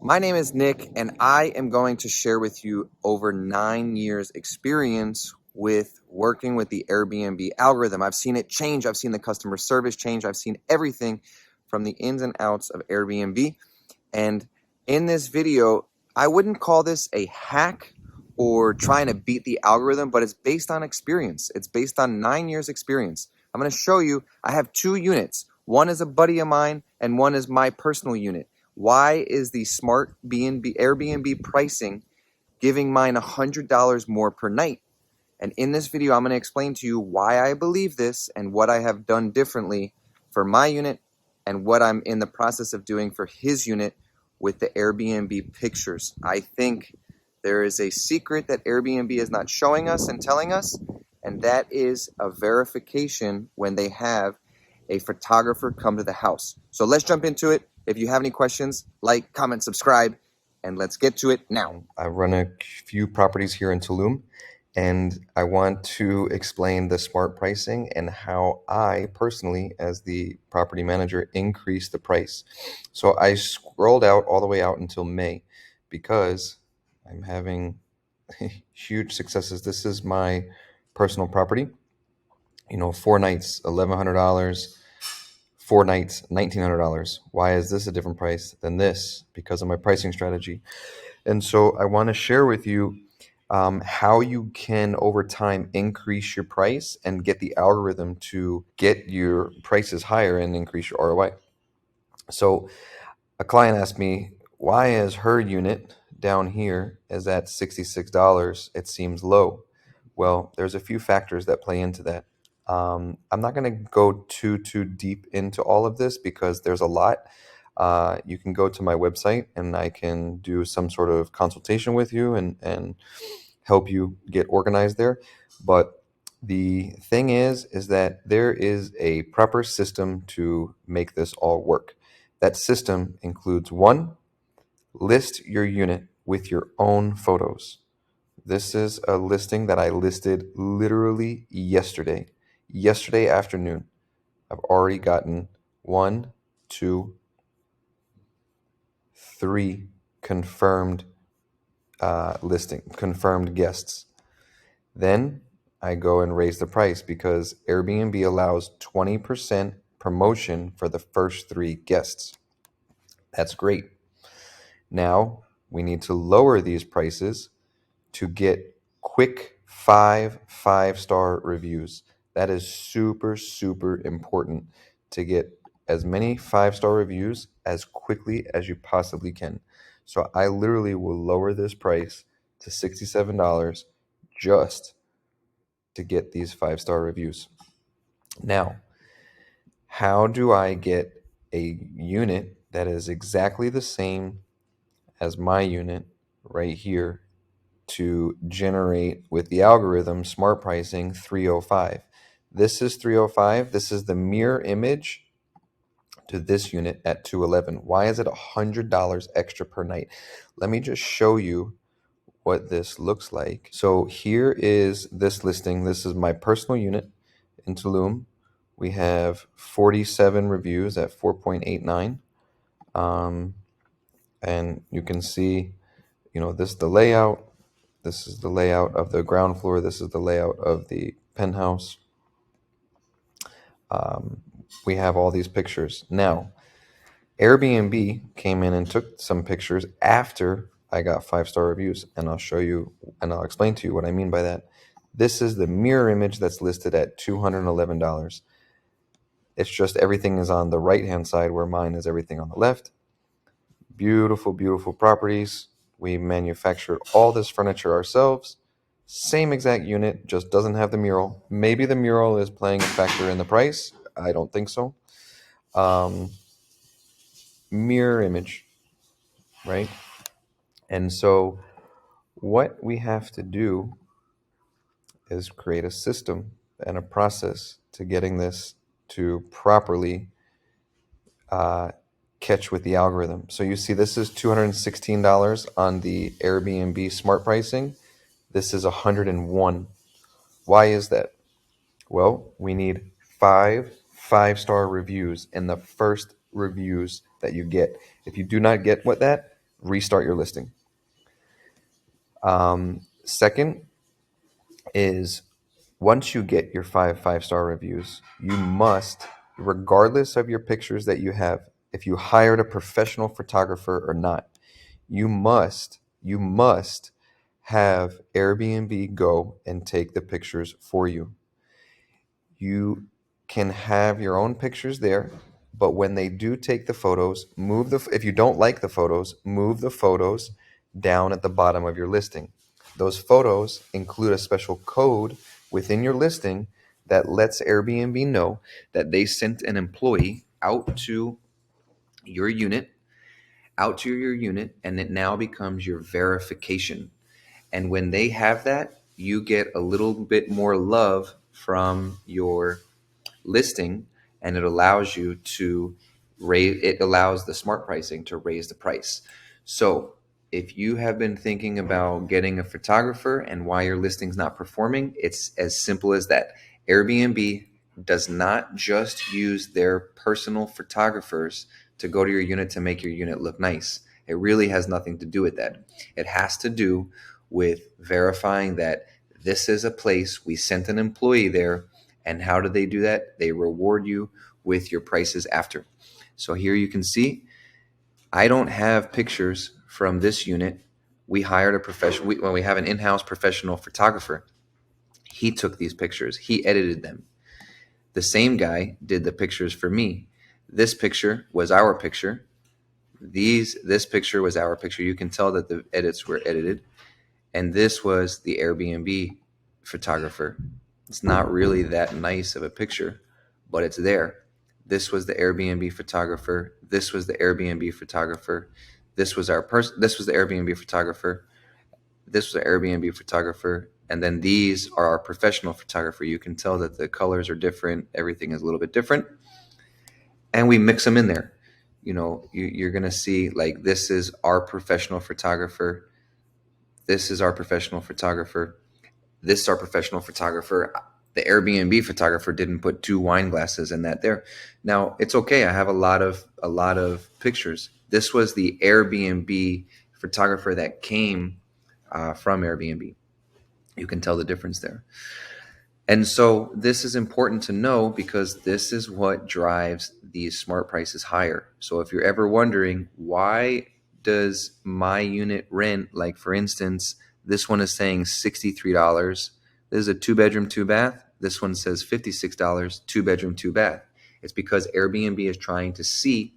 My name is Nick, and I am going to share with you over 9 years experience with working with the Airbnb algorithm. I've seen it change. I've seen the customer service change. I've seen everything from the ins and outs of Airbnb. And in this video, I wouldn't call this a hack or trying to beat the algorithm, but it's based on experience. It's based on 9 years experience. I'm going to show you, I have 2 units. One is a buddy of mine and one is my personal unit. Why is the smart Airbnb pricing giving mine $100 more per night? And in this video, I'm going to explain to you why I believe this and what I have done differently for my unit and what I'm in the process of doing for his unit with the Airbnb pictures. I think there is a secret that Airbnb is not showing us and telling us, and that is a verification when they have a photographer come to the house. So let's jump into it. If you have any questions, like, comment, subscribe, and let's get to it now. I run a few properties here in Tulum, and I want to explain the smart pricing and how I personally, as the property manager, increase the price. So I scrolled out all the way out until May because I'm having huge successes. This is my personal property. 4 nights, $1,100. 4 nights, $1,900. Why is this a different price than this? Because of my pricing strategy. And so I want to share with you how you can over time increase your price and get the algorithm to get your prices higher and increase your ROI. So a client asked me, why is her unit down here is at $66? It seems low. Well, there's a few factors that play into that. I'm not going to go too deep into all of this because there's a lot. You can go to my website and I can do some sort of consultation with you and help you get organized there. But the thing is that there is a proper system to make this all work. That system includes 1, list your unit with your own photos. This is a listing that I listed literally yesterday afternoon. I've already gotten 1, 2, 3 confirmed confirmed guests. Then I go and raise the price because Airbnb allows 20% promotion for the first 3 guests. That's great. Now we need to lower these prices to get quick 5-star reviews. That is super important to get as many 5-star reviews as quickly as you possibly can. So I literally will lower this price to $67 just to get these 5-star reviews. Now, how do I get a unit that is exactly the same as my unit right here to generate with the algorithm smart pricing 305? This is 305. This is the mirror image to this unit at 211. Why is it $100 extra per night? Let me just show you what this looks like. So here is this listing. This is my personal unit in Tulum. We have 47 reviews at 4.89. And you can see, this is the layout. This is the layout of the ground floor. This is the layout of the penthouse. We have all these pictures. Now, Airbnb came in and took some pictures after I got 5-star reviews, and I'll show you and I'll explain to you what I mean by that. This is the mirror image that's listed at $211. It's just everything is on the right-hand side where mine is everything on the left. Beautiful properties. We manufactured all this furniture ourselves. Same exact unit, just doesn't have the mural. Maybe the mural is playing a factor in the price. I don't think so. Mirror image, right? And so what we have to do is create a system and a process to getting this to properly catch with the algorithm. So you see this is $216 on the Airbnb smart pricing. This is $101. Why is that? Well, we need 5-star reviews in the first reviews that you get. If you do not get that, restart your listing. Second is, once you get your five-star reviews, you must, regardless of your pictures that you have, if you hired a professional photographer or not, you must have Airbnb go and take the pictures for you. You can have your own pictures there, but when they do take the photos, if you don't like the photos, move the photos down at the bottom of your listing. Those photos include a special code within your listing that lets Airbnb know that they sent an employee your unit, out to your unit, and it now becomes your verification. And when they have that, you get a little bit more love from your listing, and it allows you to it allows the smart pricing to raise the price. So if you have been thinking about getting a photographer and why your listing's not performing, it's as simple as that. Airbnb does not just use their personal photographers to go to your unit to make your unit look nice. It really has nothing to do with that. It has to do with verifying that this is a place, we sent an employee there. And how do they do that? They reward you with your prices after. So here you can see, I don't have pictures from this unit. We hired a professional, when we have an in-house professional photographer, he took these pictures, he edited them. The same guy did the pictures for me. This picture was our picture. This picture was our picture. You can tell that the edits were edited. And this was the Airbnb photographer. It's not really that nice of a picture, but it's there. This was the Airbnb photographer. This was the Airbnb photographer. This was this was the Airbnb photographer. This was the Airbnb photographer. And then these are our professional photographer. You can tell that the colors are different. Everything is a little bit different. And we mix them in there. You're going to see, like, this is our professional photographer. This is our professional photographer. This is our professional photographer. The Airbnb photographer didn't put 2 wine glasses in that there. Now, it's okay. I have a lot of pictures. This was the Airbnb photographer that came from Airbnb. You can tell the difference there. And so this is important to know, because this is what drives these smart prices higher. So if you're ever wondering, why does my unit rent, like for instance, this one is saying $63. This is a 2-bedroom, 2-bath. This one says $56, 2-bedroom, 2-bath. It's because Airbnb is trying to see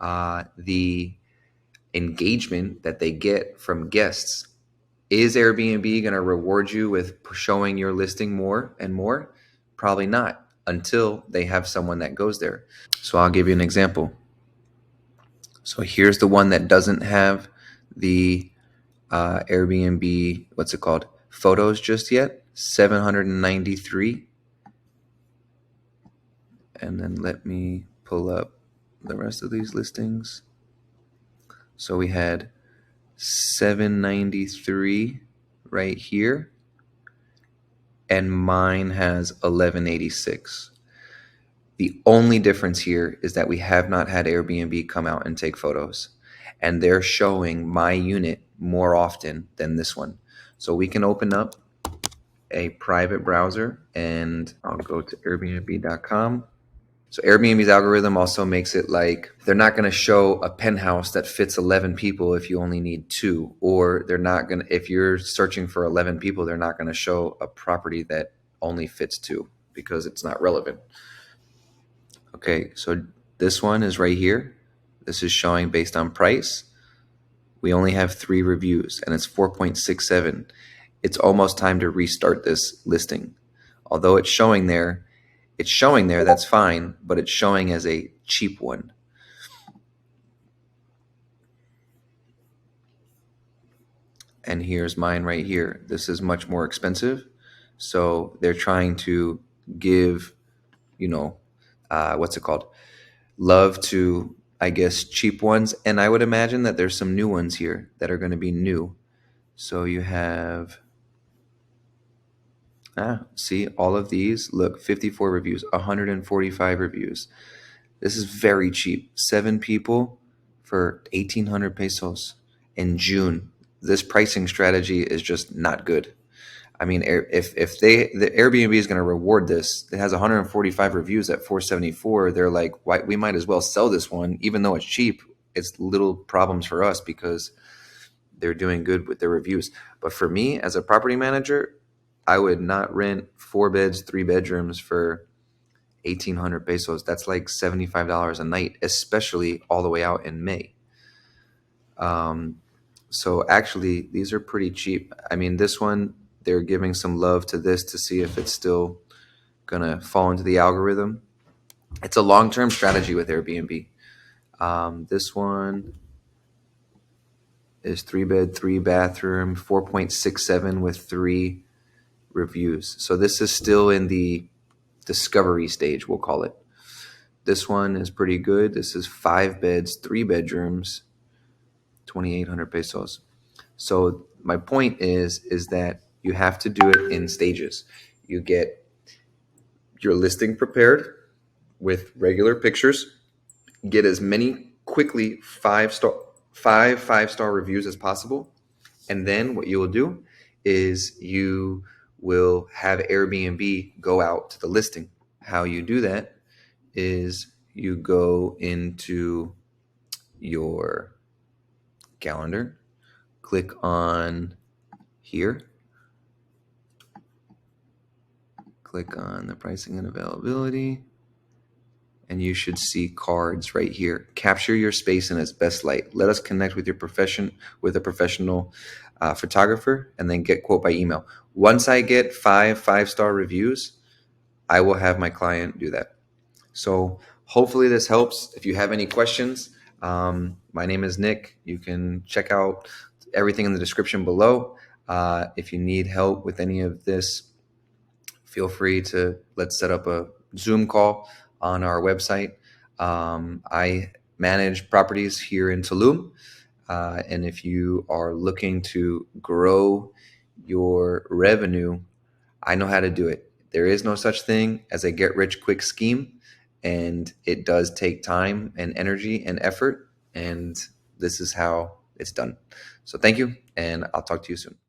the engagement that they get from guests. Is Airbnb going to reward you with showing your listing more and more? Probably not, until they have someone that goes there. So I'll give you an example. So here's the one that doesn't have the Airbnb, what's it called, photos just yet, 793. And then let me pull up the rest of these listings. So we had 793 right here, and mine has 1186. The only difference here is that we have not had Airbnb come out and take photos, and they're showing my unit more often than this one. So we can open up a private browser, and I'll go to airbnb.com. So Airbnb's algorithm also makes it like they're not going to show a penthouse that fits 11 people if you only need 2, or they're not going to, if you're searching for 11 people, they're not going to show a property that only fits 2, because it's not relevant. Okay, so this one is right here. This is showing based on price. We only have 3 reviews, and it's 4.67. It's almost time to restart this listing. Although it's showing there, that's fine, but it's showing as a cheap one. And here's mine right here. This is much more expensive. So they're trying to give, what's it called? Love to, I guess, cheap ones. And I would imagine that there's some new ones here that are going to be new. So you have, see, all of these, look, 54 reviews, 145 reviews. This is very cheap. 7 people for 1,800 pesos in June. This pricing strategy is just not good. I mean, if the Airbnb is going to reward this, it has 145 reviews at 474. They're like, why, we might as well sell this one, even though it's cheap. It's little problems for us because they're doing good with their reviews. But for me, as a property manager, I would not rent 4 beds, 3 bedrooms for 1,800 pesos. That's like $75 a night, especially all the way out in May. So actually, these are pretty cheap. I mean, this one, they're giving some love to this to see if it's still gonna fall into the algorithm. It's a long-term strategy with Airbnb. This one is 3 bed, 3 bathroom, 4.67 with 3 reviews. So this is still in the discovery stage, we'll call it. This one is pretty good. This is 5 beds, 3 bedrooms, 2,800 pesos. So my point is that you have to do it in stages. You get your listing prepared with regular pictures, get as many quickly five-star reviews as possible. And then what you will do is you will have Airbnb go out to the listing. How you do that is you go into your calendar, click on here, click on the pricing and availability, and you should see cards right here. Capture your space in its best light. Let us connect with your profession, with a professional photographer, and then get quote by email. Once I get five-star reviews, I will have my client do that. So hopefully this helps. If you have any questions, my name is Nick. You can check out everything in the description below. If you need help with any of this, feel free to let's set up a Zoom call on our website. I manage properties here in Tulum. And if you are looking to grow your revenue, I know how to do it. There is no such thing as a get rich quick scheme, and it does take time and energy and effort. And this is how it's done. So thank you, and I'll talk to you soon.